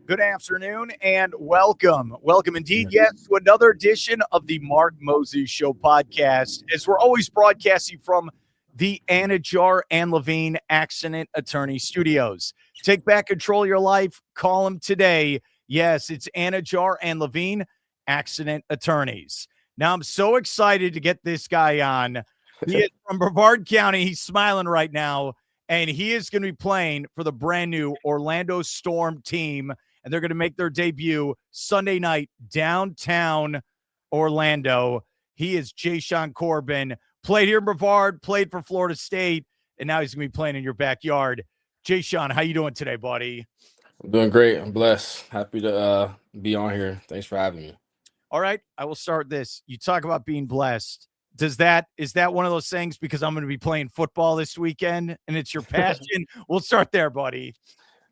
Good afternoon and welcome. Welcome indeed, yes, to another edition of the Mark Moses Show podcast. As we're always broadcasting from the Anidjar and Levine Accident Attorney Studios. Take back control of your life. Call them today. Yes, it's Anidjar and Levine Accident Attorneys. Now, I'm so excited to get this guy on. He is from Brevard County. He's smiling right now, and he is going to be playing for the brand new Orlando Storm team. And they're going to make their debut Sunday night downtown Orlando. He is Jashaun Corbin, played here in Brevard, played for Florida State, and now he's going to be playing in your backyard. Jashaun, how you doing today, buddy? I'm doing great. I'm blessed. Happy to be on here. Thanks for having me. All right, I will start this. You talk about being blessed. Is that one of those things because I'm going to be playing football this weekend and it's your passion? We'll start there, buddy.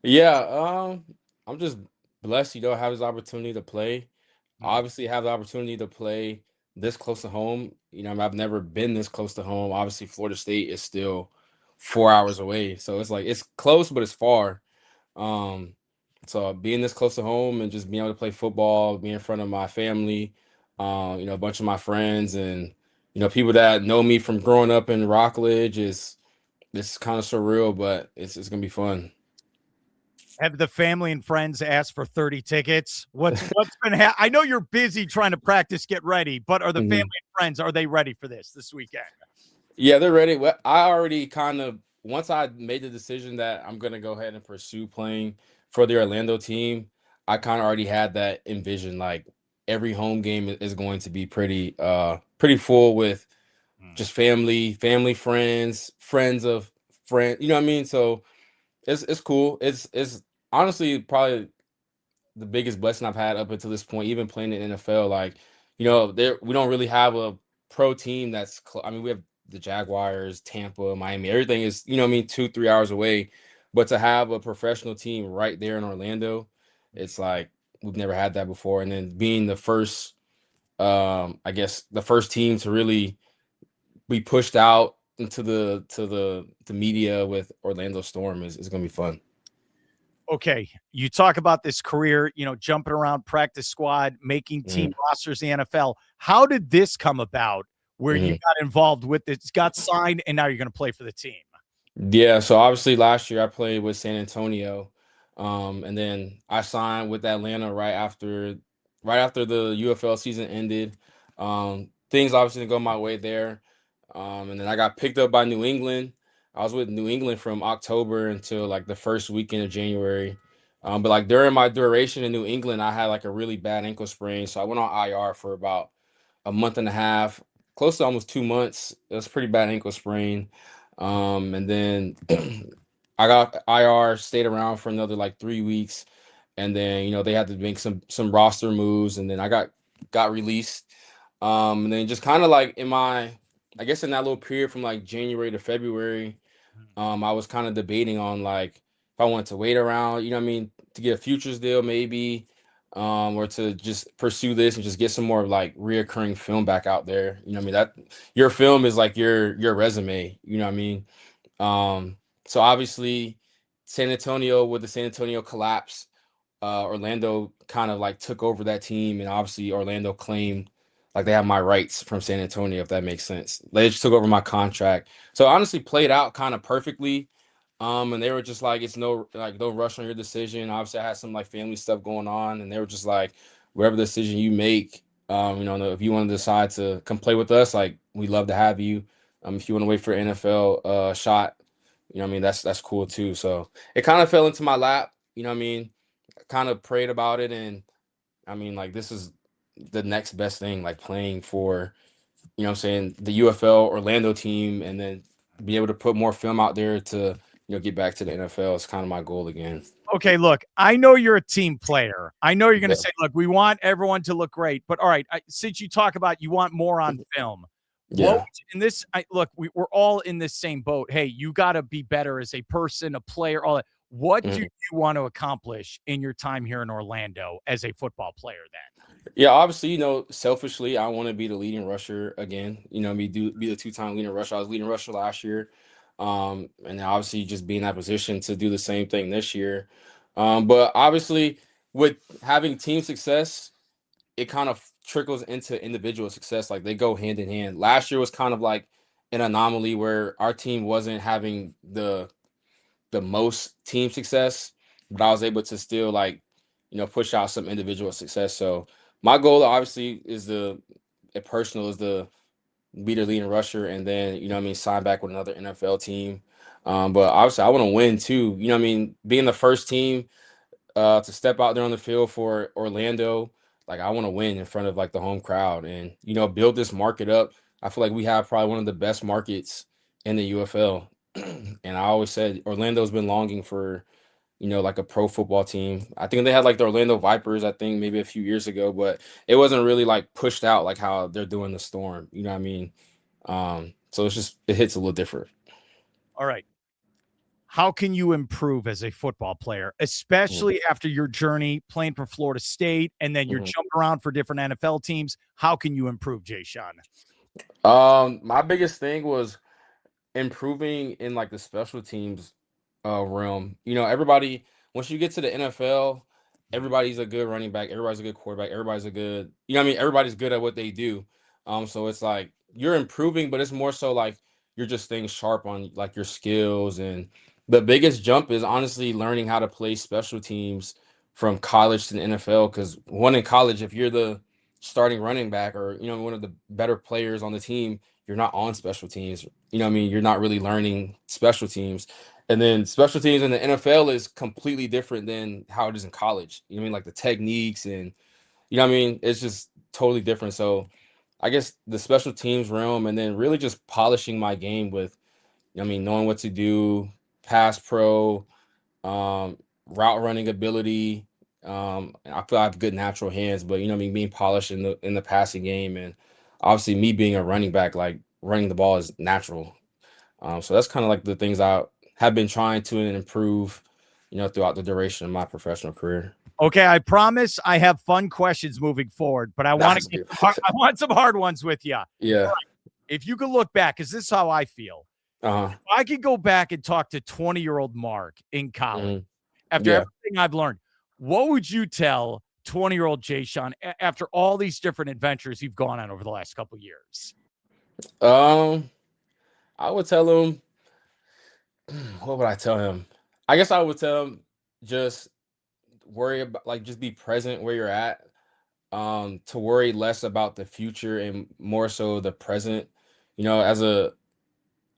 Yeah, I'm just blessed, have this opportunity to play. Obviously, have the opportunity to play this close to home. I've never been this close to home. Obviously, Florida State is still 4 hours away, so it's like it's close, but it's far. Um, so being this close to home and just being able to play football, be in front of my family, a bunch of my friends, and people that know me from growing up in Rockledge is this kind of surreal, but it's gonna be fun. Have the family and friends asked for 30 tickets? What's been I know you're busy trying to practice, get ready, but are the family and friends, are they ready for this weekend? Yeah, they're ready. Well, I already once I made the decision that I'm gonna go ahead and pursue playing for the Orlando team, I kind of already had that envision. Like every home game is going to be pretty full with just family, friends of friends. You know what I mean? So it's cool. It's honestly probably the biggest blessing I've had up until this point, even playing in the NFL. Like, there we don't really have a pro team I mean, we have the Jaguars, Tampa, Miami, everything is, 2-3 hours away. But to have a professional team right there in Orlando, it's like we've never had that before. And then being the first, I guess the first team to really be pushed out into the media with Orlando Storm is gonna be fun. Okay, you talk about this career, jumping around practice squad, making team Mhm. rosters in the NFL. How did this come about where you Mhm. got involved with it, got signed, and now you're going to play for the team? Yeah, so obviously last year I played with San Antonio, and then I signed with Atlanta right after the UFL season ended. Things obviously didn't go my way there, and then I got picked up by New England. I was with New England from October until like the first weekend of January. But like during my duration in New England, I had like a really bad ankle sprain, so I went on IR for about a month and a half, close to almost 2 months. It was a pretty bad ankle sprain. And then I got IR, stayed around for another like 3 weeks, and then they had to make some roster moves, and then I got released. And then just kind of like I guess in that little period from like January to February, I was kind of debating on like if I wanted to wait around, what I mean, to get a futures deal maybe, or to just pursue this and just get some more like reoccurring film back out there. You know what I mean? That your film is like your resume, you know what I mean? So obviously San Antonio with the San Antonio collapse, Orlando kind of like took over that team, and obviously Orlando claimed like they have my rights from San Antonio, if that makes sense. They just took over my contract. So honestly played out kind of perfectly. And they were just like, it's no rush on your decision. Obviously, I had some like family stuff going on, and they were just like, whatever decision you make, if you want to decide to come play with us, like we'd love to have you. If you want to wait for an NFL shot, what I mean, that's cool too. So it kind of fell into my lap, what I mean. I kind of prayed about it, and I mean, like this is the next best thing, like playing for, what I'm saying, the UFL Orlando team, and then be able to put more film out there to, get back to the NFL is kind of my goal again. Okay, look, I know you're a team player. I know you're going to Yeah. say, look, we want everyone to look great. But all right, since you talk about you want more on film, Yeah. in this, look, we're all in this same boat. Hey, you got to be better as a person, a player, all that. What do Mhm. you want to accomplish in your time here in Orlando as a football player then? Yeah, obviously, selfishly, I want to be the leading rusher again. Be the two-time leading rusher. I was leading rusher last year. And then obviously just be in that position to do the same thing this year. But obviously, with having team success, it kind of trickles into individual success. Like they go hand in hand. Last year was kind of like an anomaly where our team wasn't having the most team success, but I was able to still like, push out some individual success. So my goal obviously is personal is the be the leading rusher and then, sign back with another NFL team. But obviously I want to win too. Being the first team to step out there on the field for Orlando, like I want to win in front of like the home crowd and build this market up. I feel like we have probably one of the best markets in the UFL. And I always said Orlando's been longing for like a pro football team. I think they had like the Orlando Vipers, I think maybe a few years ago, but it wasn't really like pushed out like how they're doing the Storm. You know what I mean? So it hits a little different. All right. How can you improve as a football player, especially after your journey playing for Florida State and then you're jumping around for different NFL teams? How can you improve, Jashaun? My biggest thing was improving in like the special teams realm. Everybody once you get to the NFL, everybody's a good running back, everybody's a good quarterback, everybody's a good, everybody's good at what they do. So it's like you're improving, but it's more so like you're just staying sharp on like your skills. And the biggest jump is honestly learning how to play special teams from college to the NFL. Because one in college, if you're the starting running back or one of the better players on the team, you're not on special teams. You're not really learning special teams. And then special teams in the NFL is completely different than how it is in college. Like the techniques and it's just totally different. So I guess the special teams realm and then really just polishing my game with, knowing what to do, pass pro, route running ability. I feel I have good natural hands, but being polished in the passing game and obviously me being a running back, like running the ball is natural. So that's kind of like the things I have been trying to improve, throughout the duration of my professional career. Okay, I promise I have fun questions moving forward, but I want some hard ones with you. Yeah. Right. If you could look back, because this is how I feel. If I could go back and talk to 20-year-old Mark in college after everything I've learned, what would you tell 20-year-old Jashaun after all these different adventures you've gone on over the last couple of years? I would tell him, what would I tell him? I guess I would tell him just worry about like just be present where you're at. To worry less about the future and more so the present.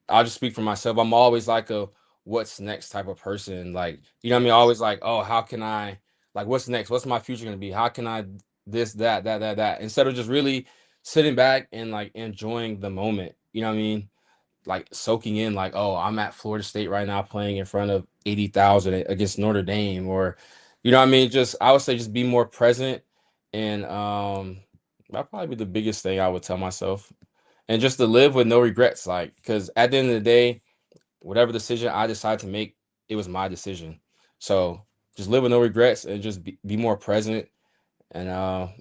I'll just speak for myself. I'm always like a what's next type of person. Like, always like, oh, how can I like what's next? What's my future gonna be? How can I this, that? Instead of just really sitting back and like enjoying the moment. You know what I mean? Like soaking in like, oh, I'm at Florida State right now playing in front of 80,000 against Notre Dame or just I would say just be more present and that'd probably be the biggest thing I would tell myself. And just to live with no regrets, like because at the end of the day, whatever decision I decide to make, it was my decision. So just live with no regrets and just be more present. And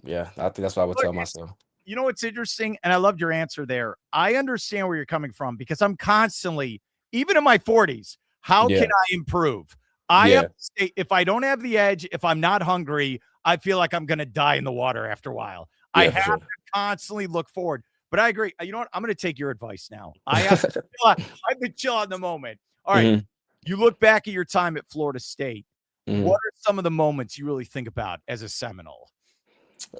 yeah, I think that's what I would tell myself. You know what's interesting? And I loved your answer there. I understand where you're coming from because I'm constantly, even in my 40s, how can I improve? I have to stay, if I don't have the edge, if I'm not hungry, I feel like I'm going to die in the water after a while. I have to constantly look forward. But I agree. You know what? I'm going to take your advice now. I have to chill out in the moment. All right. You look back at your time at Florida State. What are some of the moments you really think about as a Seminole?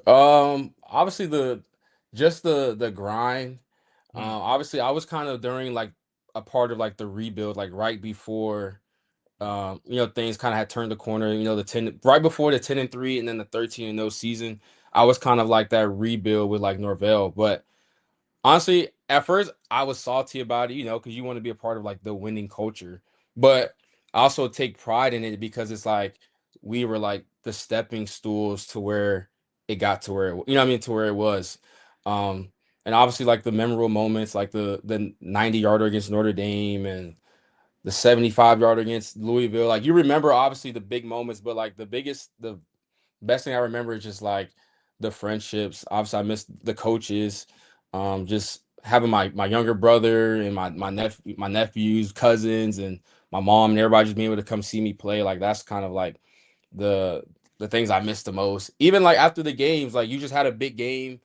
Obviously the grind. Obviously I was kind of during like a part of like the rebuild, like right before things kind of had turned the corner, the 10 right before the 10-3 and then the 13-0 season. I was kind of like that rebuild with like Norvell. But honestly, at first I was salty about it, because you want to be a part of like the winning culture. But I also take pride in it because it's like we were like the stepping stools to where it got to where to where it was. And obviously like the memorable moments, like the 90-yarder against Notre Dame and the 75-yarder against Louisville. Like you remember obviously the big moments, but like the best thing I remember is just like the friendships. Obviously, I miss the coaches. Just having my younger brother and my nephews, cousins, and my mom and everybody just being able to come see me play. Like that's kind of like the the things I miss the most. Even like after the games, like you just had a big game,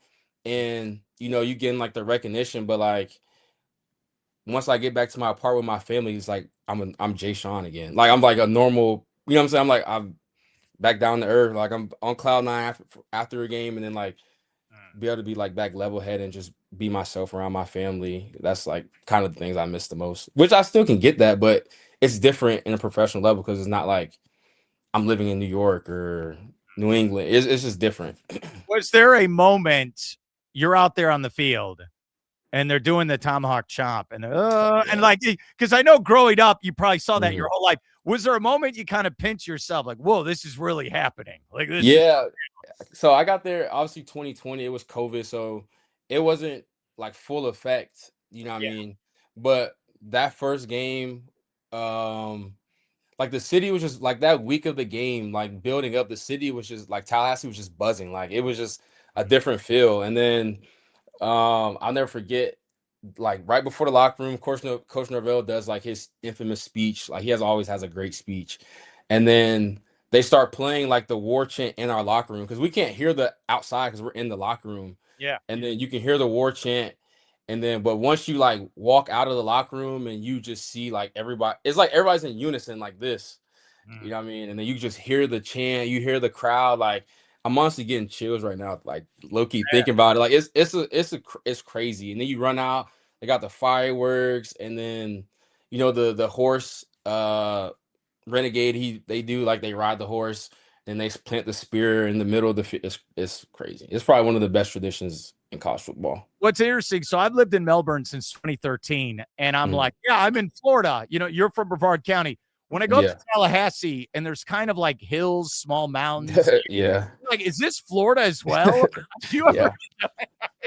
and you getting like the recognition, but like once I get back to my apartment with my family, it's like I'm Jashaun again. Like I'm like a normal, what I'm saying? I'm back down to earth. Like I'm on cloud nine after a game, and then like be able to be like back level head and just be myself around my family. That's like kind of the things I miss the most. Which I still can get that, but it's different in a professional level because it's not like I'm living in New York or New England. It's just different. Was there a moment you're out there on the field and they're doing the tomahawk chop and like, because I know growing up you probably saw that your whole life. Was there a moment you kind of pinch yourself like, whoa, this is really happening? Like this. Yeah. So I got there obviously 2020. It was COVID, so it wasn't like full effect. You know what I mean? But that first game, like the city was just like that week of the game, like building up. The city was just like Tallahassee was just buzzing. Like it was just a different feel. And then I'll never forget, like right before the locker room, Coach Norvell does like his infamous speech. Like he always has a great speech, and then they start playing like the war chant in our locker room because we can't hear the outside because we're in the locker room. Yeah. And then you can hear the war chant, and then but once you like walk out of the locker room and you just see like everybody, it's like everybody's in unison like this. You know what I mean? And then you just hear the chant, you hear the crowd. Like I'm honestly getting chills right now, like low key thinking about it. Like it's crazy. And then you run out, they got the fireworks, and then the horse renegade. They do like they ride the horse, and they plant the spear in the middle of the field. It's crazy. It's probably one of the best traditions in college football. What's interesting, so I've lived in Melbourne since 2013, and I'm like, yeah, I'm in Florida. You're from Brevard County. When I go up to Tallahassee, and there's kind of like hills, small mountains. Yeah. Like, is this Florida as well? Do you ever?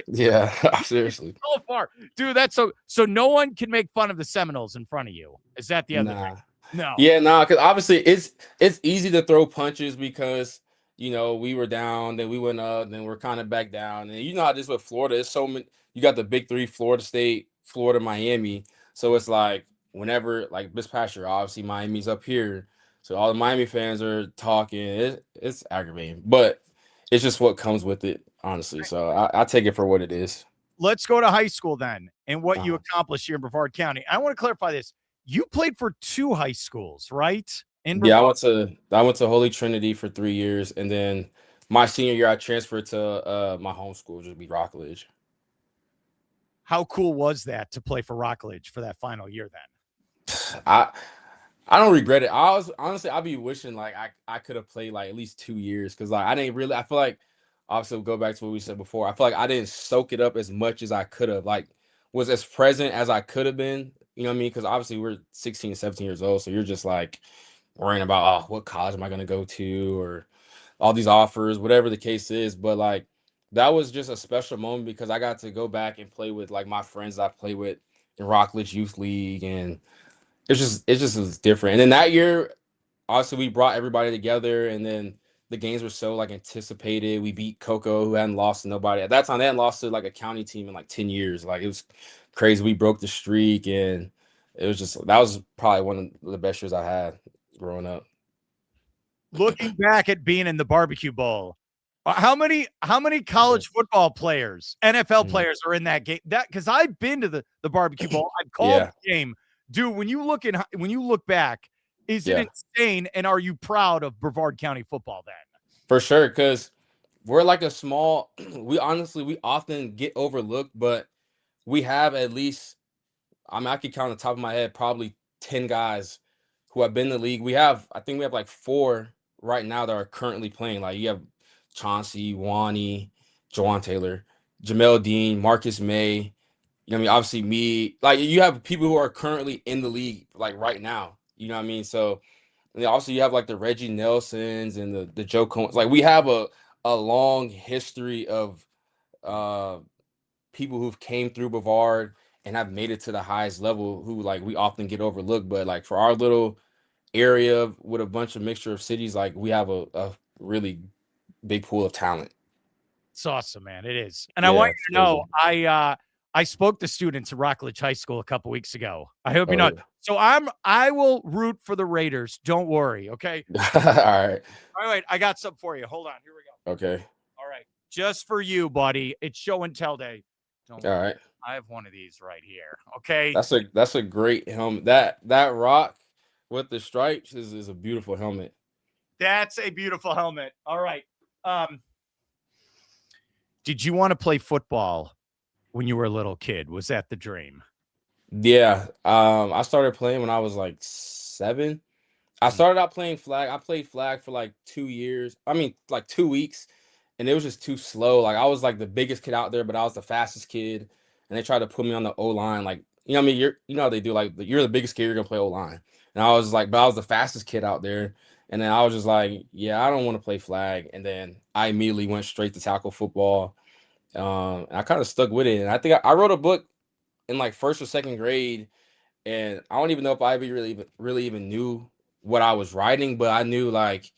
Yeah. Seriously. So far, dude. That's so no one can make fun of the Seminoles in front of you. Is that the other thing? No. Yeah, because obviously it's easy to throw punches because we were down, then we went up, then we're kind of back down, and you know how this with Florida. It's so many. You got the big three: Florida State, Florida, Miami. So it's like whenever, like this past year, obviously Miami's up here, so all the Miami fans are talking. It's aggravating, but it's just what comes with it, honestly. So I take it for what it is. Let's go to high school then, and what you accomplished here in Brevard County. I want to clarify this. You played for 2 high schools, right? Yeah, I went to Holy Trinity for 3 years, and then my senior year I transferred to my home school, which would be Rockledge. How cool was that to play for Rockledge for that final year then? I don't regret it. I'd be wishing like I could have played like at least 2 years because like I feel like obviously we'll go back to what we said before. I feel like I didn't soak it up as much as I could have, like was as present as I could have been. You know what I mean? Because obviously we're 16, 17 years old, so you're just like worrying about what college am I gonna go to or all these offers, whatever the case is. But like that was just a special moment because I got to go back and play with like my friends I play with in Rockledge Youth League, and it just was different. And then that year, obviously we brought everybody together, and then the games were so like anticipated. We beat Coco, who hadn't lost to nobody at that time. They hadn't lost to like a county team in like 10 years. Like it was crazy. We broke the streak, and that was probably one of the best years I had growing up. Looking back at being in the barbecue bowl, how many college football players, NFL players are in that game? That because I've been to the barbecue bowl, I've called the game. Dude, when you look back, is it insane? And are you proud of Brevard County football then? For sure, because we're like a small. We often get overlooked, but we have at least. I could count on the top of my head probably 10 guys who have been in the league. I think we have like 4 right now that are currently playing. Like you have Chauncey, Wani, Jawan Taylor, Jamel Dean, Marcus May. You know what I mean? Obviously me. Like you have people who are currently in the league like right now. You know what I mean? So and also you have like the Reggie Nelsons and the Joe Coens. Like we have a long history of people who've came through Brevard and have made it to the highest level who like we often get overlooked. But like for our little area with a bunch of mixture of cities, like we have a really big pool of talent. It's awesome, man. It is. And I want you to know, I spoke to students at Rockledge High School a couple weeks ago. I hope you know So I will root for the Raiders. Don't worry. Okay. All right. All right. I got something for you. Hold on. Here we go. Okay. All right. Just for you, buddy. It's show and tell day. Don't All worry. right. I have one of these right here. Okay. That's a great helmet. That rock with the stripes is a beautiful helmet. That's a beautiful helmet. All right. Did you want to play football when you were a little kid? Was that the dream? Yeah. I started playing when I was like 7. I started out playing flag. I played flag for like 2 years. I mean, like 2 weeks, and it was just too slow. Like I was like the biggest kid out there, but I was the fastest kid, and they tried to put me on the O line. Like you know, what I mean, you know how they do. Like you're the biggest kid, you're gonna play O line, and I was like, but I was the fastest kid out there, and then I was just like, yeah, I don't want to play flag, and then I immediately went straight to tackle football. And I kind of stuck with it, and I think I wrote a book in like first or second grade, and I don't even know if I really even knew what I was writing, but I knew like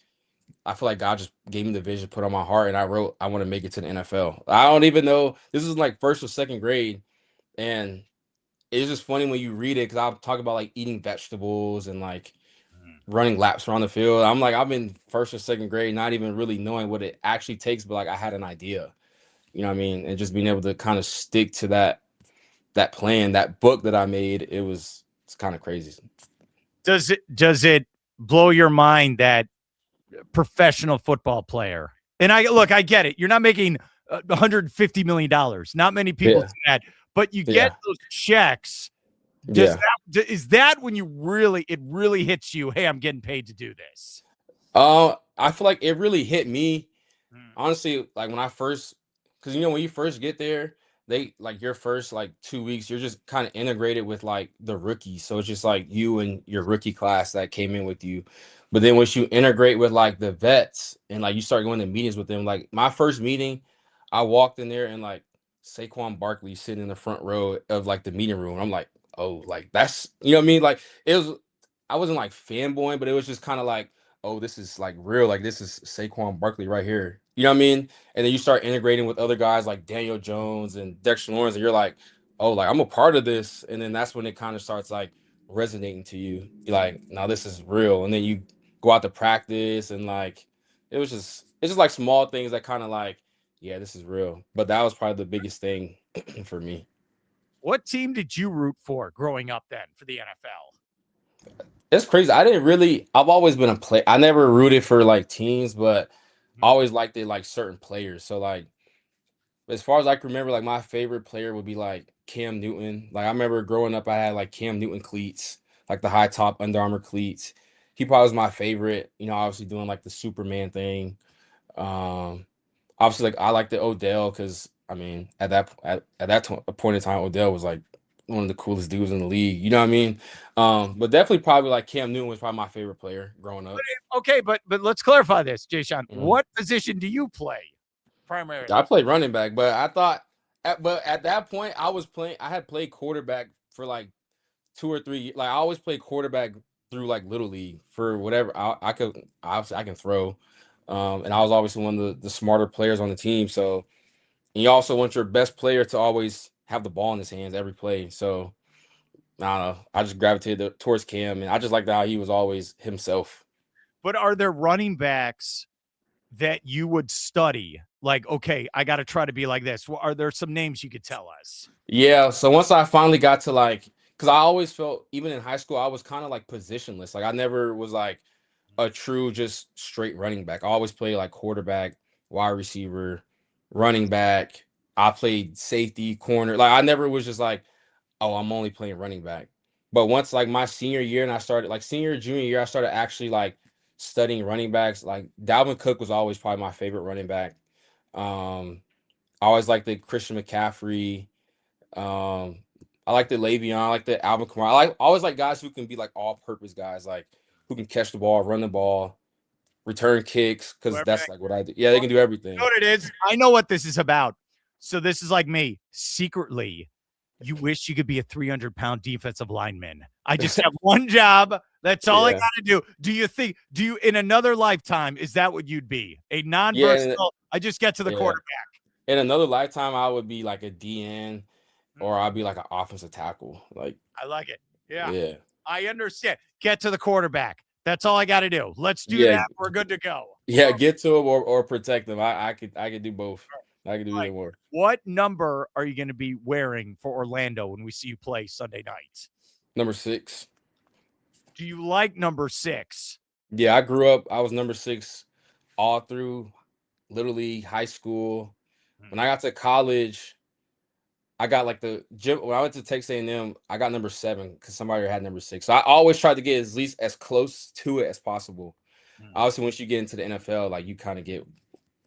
I feel like God just gave me the vision, put on my heart, and I wrote I want to make it to the NFL. I don't even know this is like first or second grade, and it's just funny when you read it because I'll talk about like eating vegetables and like running laps around the field. I'm like I'm in first or second grade, not even really knowing what it actually takes, but like I had an idea, you know what I mean, and just being able to kind of stick to that plan, that book that I made, it's kind of crazy. Does it blow your mind that professional football player? And I get it. You're not making $150 million. Not many people Yeah, do that, but you get yeah, those checks. yeah. Is that when it really hits you? Hey, I'm getting paid to do this. I feel like it really hit me. Mm. Honestly, like when I first, because you know when you first get there, they like your first like 2 weeks, you're just kind of integrated with like the rookies, so it's just like you and your rookie class that came in with you. But then once you integrate with like the vets and like you start going to meetings with them, like my first meeting, I walked in there and like Saquon Barkley sitting in the front row of like the meeting room. I'm like, oh, like that's you know what I mean? Like it was, I wasn't like fanboying, but it was just kind of like, oh, this is like real. Like this is Saquon Barkley right here. You know what I mean? And then you start integrating with other guys like Daniel Jones and Dexter Lawrence, and you're like, oh, like I'm a part of this. And then that's when it kind of starts like resonating to you. You're like, now this is real. And then you go out to practice and like it's just like small things that kind of like, yeah, this is real. But that was probably the biggest thing for me. What team did you root for growing up then for the NFL? It's crazy. I've always been a play. I never rooted for like teams, but I always liked it like certain players. So like as far as I can remember, like my favorite player would be like Cam Newton. Like I remember growing up, I had like Cam Newton cleats, like the high top Under Armour cleats. He probably was my favorite. You know, obviously doing like the Superman thing. Um, Obviously, like I like the Odell because I mean, at that point in time, Odell was like one of the coolest dudes in the league. You know what I mean? But definitely probably like Cam Newton was probably my favorite player growing up. Okay, but let's clarify this, Jashaun. Mhm. What position do you play primarily? I played running back, but I thought, but at that point, I was playing. I had played quarterback for like 2 or 3 years. Like I always played quarterback through like little league for whatever I could. Obviously, I can throw, and I was obviously one of the smarter players on the team. So, and you also want your best player to always have the ball in his hands every play. So I don't know. I just gravitated towards Cam, and I just liked how he was always himself. But are there running backs that you would study? Like, okay, I got to try to be like this. Well, are there some names you could tell us? Yeah. So once I finally got to like, because I always felt even in high school I was kind of like positionless. Like I never was like a true just straight running back. I always played like quarterback, wide receiver, running back. I played safety, corner. Like I never was just like, oh, I'm only playing running back. But once like my senior year and I started like senior, junior year, I started actually like studying running backs. Like Dalvin Cook was always probably my favorite running back. I always liked the Christian McCaffrey. Um, I like the Le'Veon. I like the Alvin Kamara. I always like guys who can be like all-purpose guys, like who can catch the ball, run the ball, return kicks, because Whoever that's like what I do. Yeah, they can do You everything. know what it is? I know what this is about. So this is like me. Secretly, you wish you could be a 300-pound defensive lineman. I just have one job. That's all I Yeah, got to do. Do you in another lifetime, is that what you'd be? A yeah, and, non-versatile, I just get to the yeah. quarterback. In another lifetime, I would be like a DN, Hmm, or I'd be like an offensive tackle. Like, I like it. Yeah. yeah, I understand. Get to the quarterback. That's all I got to do. Let's do Yeah, that. We're good to go. yeah, get to him or protect him. I could do both. I could do either one. What number are you going to be wearing for Orlando when we see you play Sunday night? Number 6. Do you like number 6? Yeah, I grew up. I was number 6 all through Little League, high school. When I got to college, I got like the gym. When I went to Texas A&M, I got number 7 because somebody had number 6. So I always tried to get at least as close to it as possible. Obviously, once you get into the NFL, like you kind of get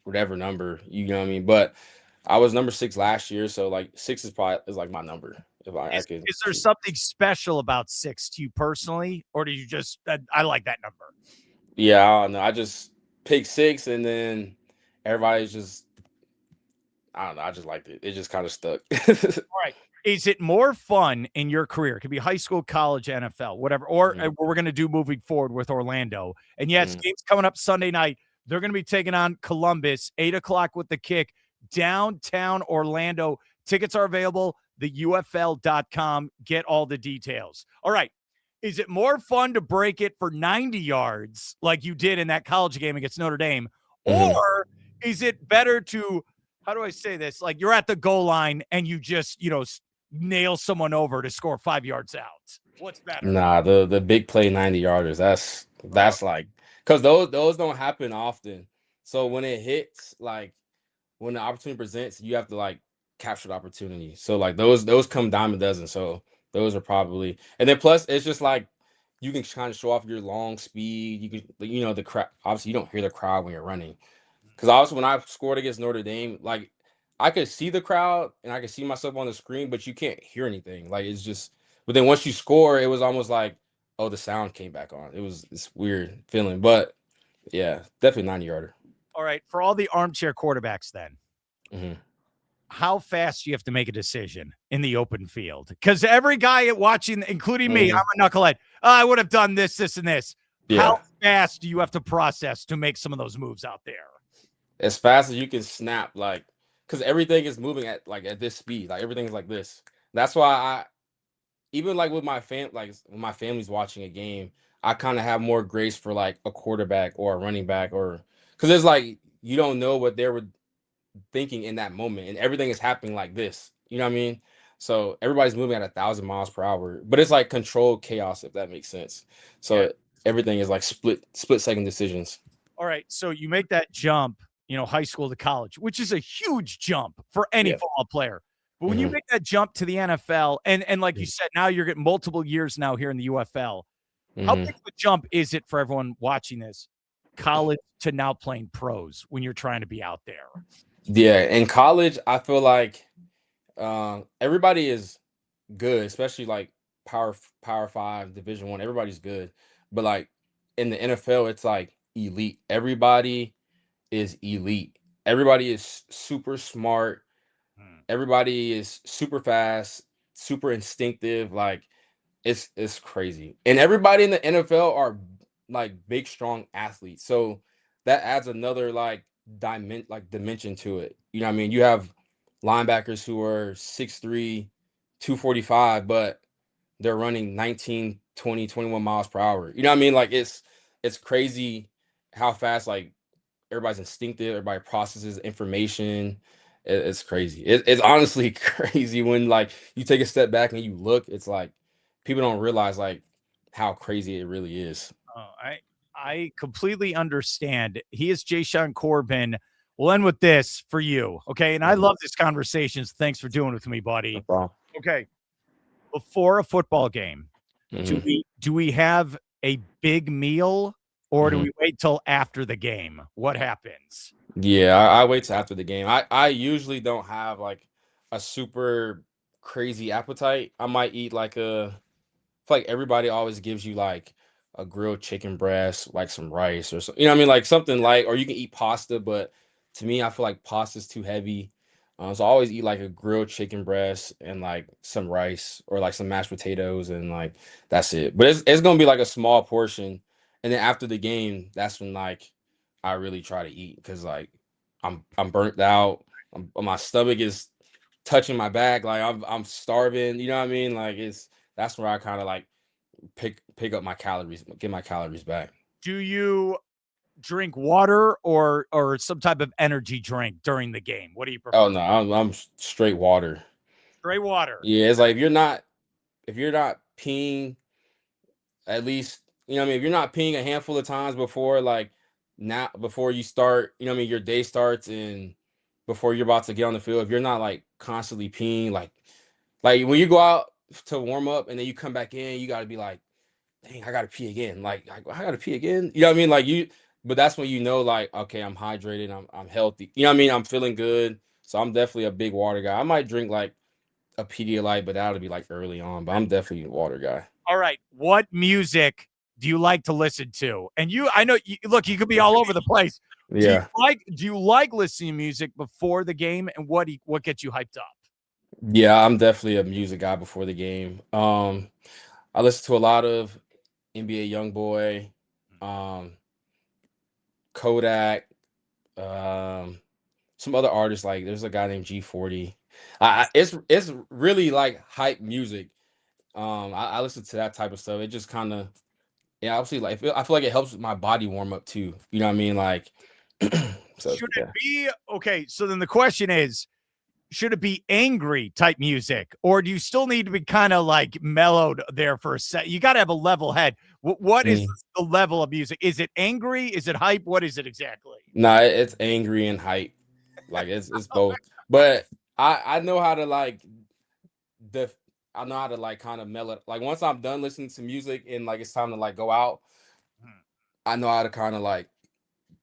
whatever number, you know what I mean. But I was number 6 last year, so like 6 is like my number. If I could. Is there something special about 6 to you personally, or do you just I like that number? Yeah, I don't know. I just picked 6, and then everybody's just I don't know. I just liked it. It just kind of stuck. All right. Is it more fun in your career? It could be high school, college, NFL, whatever, or what we're going to do moving forward with Orlando. And yes, game's coming up Sunday night. They're going to be taking on Columbus, 8:00 with the kick, downtown Orlando. Tickets are available, theufl.com. Get all the details. All right. Is it more fun to break it for 90 yards like you did in that college game against Notre Dame? Or is it better to, how do I say this? Like you're at the goal line and you just, nail someone over to score 5 yards out. What's better? Nah, the big play 90 yarders. That's like because those don't happen often. So when it hits, like when the opportunity presents, you have to like capture the opportunity. So like those come dime a dozen. So those are probably, and then plus it's just like you can kind of show off your long speed. You can the crowd. Obviously, you don't hear the crowd when you're running. Because also when I scored against Notre Dame, like I could see the crowd and I could see myself on the screen, but you can't hear anything. Like it's just. But then once you score, it was almost like, oh, the sound came back on. It was this weird feeling, but yeah, definitely 90 yarder. All right, for all the armchair quarterbacks, then, how fast do you have to make a decision in the open field? Because every guy watching, including me, I'm a knucklehead. Oh, I would have done this, this, and this. Yeah. How fast do you have to process to make some of those moves out there? As fast as you can snap, like, because everything is moving at this speed. Like everything is like this. That's why even like with my when my family's watching a game, I kind of have more grace for like a quarterback or a running back, or because it's like you don't know what they were thinking in that moment, and everything is happening like this. You know what I mean? So everybody's moving at 1,000 miles per hour, but it's like controlled chaos, if that makes sense. So everything is like split second decisions. All right, so you make that jump, high school to college, which is a huge jump for any football player. But when you make that jump to the NFL, and like you said, now you're getting multiple years now here in the UFL, how big of a jump is it for everyone watching this, college to now playing pros when you're trying to be out there? Yeah, in college, I feel like everybody is good, especially like Power 5, Division 1. Everybody's good, but like in the NFL, it's like elite. Everybody is elite. Everybody is super smart. Everybody is super fast, super instinctive. Like it's crazy. And everybody in the NFL are like big, strong athletes. So that adds another dimension to it. You know what I mean? You have linebackers who are 6'3", 245, but they're running 19, 20, 21 miles per hour. You know what I mean? Like it's crazy how fast like everybody's instinctive, everybody processes information. It's crazy. It's honestly crazy when like you take a step back and you look, it's like people don't realize like how crazy it really is. Oh, I completely understand. He is Jashaun Corbin. We'll end with this for you, okay? And I love this conversation. Thanks for doing it with me, buddy. No problem. Okay. Before a football game, do we have a big meal or do we wait till after the game? What happens? Yeah, I wait till after the game. I usually don't have like a super crazy appetite. I might eat I feel like everybody always gives you like a grilled chicken breast, like some rice or something. You know what I mean? Like something light, or you can eat pasta, but to me, I feel like pasta's too heavy. So I always eat like a grilled chicken breast and like some rice or like some mashed potatoes, and like that's it. But it's gonna be like a small portion. And then after the game, that's when like I really try to eat because like I'm burnt out. My stomach is touching my back. Like I'm starving. You know what I mean? Like that's where I kind of like pick up my calories, get my calories back. Do you drink water or some type of energy drink during the game? What do you prefer? Oh no, I'm straight water. Straight water. Yeah, it's like if you're not peeing at least, what I mean, if you're not peeing a handful of times before like now before you start, what I mean, your day starts and before you're about to get on the field, if you're not like constantly peeing, like when you go out to warm up and then you come back in, you got to be like, dang, I gotta pee again. Like I gotta pee again. You know what I mean? Like but that's when you know, like, okay, I'm hydrated, I'm healthy. You know what I mean? I'm feeling good. So I'm definitely a big water guy. I might drink like a Pedialyte, but that'll be like early on. But I'm definitely a water guy. All right. What music do you like to listen to? And I know look, you could be all over the place. Yeah. Do you like listening to music before the game, and what gets you hyped up? Yeah, I'm definitely a music guy before the game. I listen to a lot of NBA YoungBoy, um, Kodak, um, some other artists, like there's a guy named G40. It's really like hype music. I listen to that type of stuff. It just kind of, yeah, obviously, like I feel like it helps my body warm up too. You know what I mean? Like, so Should it yeah. be okay? So then the question is, should it be angry type music, or do you still need to be kind of like mellowed there for a sec? You got to have a level head. What is Mm. the level of music? Is it angry? Is it hype? What is it exactly? Nah, it's angry and hype. Like it's both. But I know how to like the I know how to like kind of mellow. Like once I'm done listening to music and like it's time to like go out, I know how to kind of like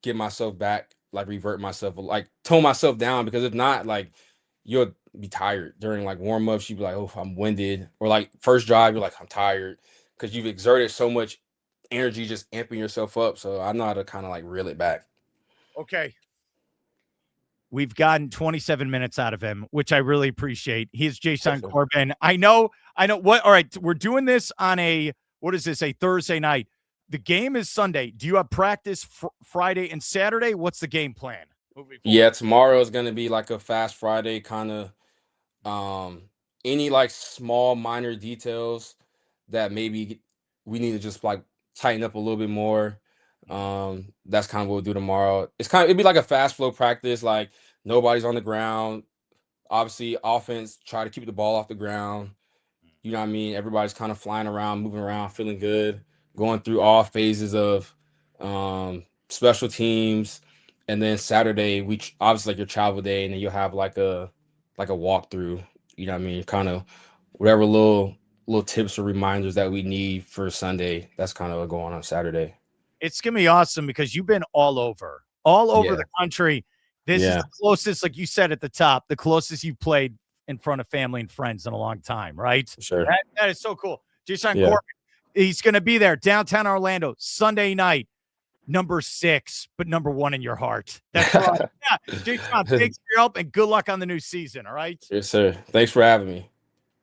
get myself back, like revert myself, like tone myself down, because if not, like you'll be tired during like warm ups. You'd be like, oh, I'm winded, or like first drive, you're like, I'm tired because you've exerted so much energy just amping yourself up. So I know how to kind of like reel it back. Okay. We've gotten 27 minutes out of him, which I really appreciate. He's Jashaun Corbin. I know what. All right. We're doing this on what is this? A Thursday night. The game is Sunday. Do you have practice Friday and Saturday? What's the game plan moving forward? Yeah, tomorrow is gonna be like a fast Friday kind of. Any like small minor details that maybe we need to just like tighten up a little bit more. That's kind of what we'll do tomorrow. It'd be like a fast flow practice, like nobody's on the ground. Obviously, offense try to keep the ball off the ground. You know what I mean? Everybody's kind of flying around, moving around, feeling good, going through all phases of special teams. And then Saturday, obviously like your travel day, and then you'll have like a walkthrough. You know what I mean? Kind of whatever little tips or reminders that we need for Sunday. That's kind of going on Saturday. It's gonna be awesome because you've been all over Yeah. the country. This is Yeah. the closest, like you said at the top, the closest you've played in front of family and friends in a long time, right? Sure. That is so cool. Jashaun Yeah. Corbin, he's going to be there downtown Orlando Sunday night, number 6, but number 1 in your heart. That's right. Yeah, Jashaun, thanks for your help and good luck on the new season. All right. Yes, sir. Thanks for having me.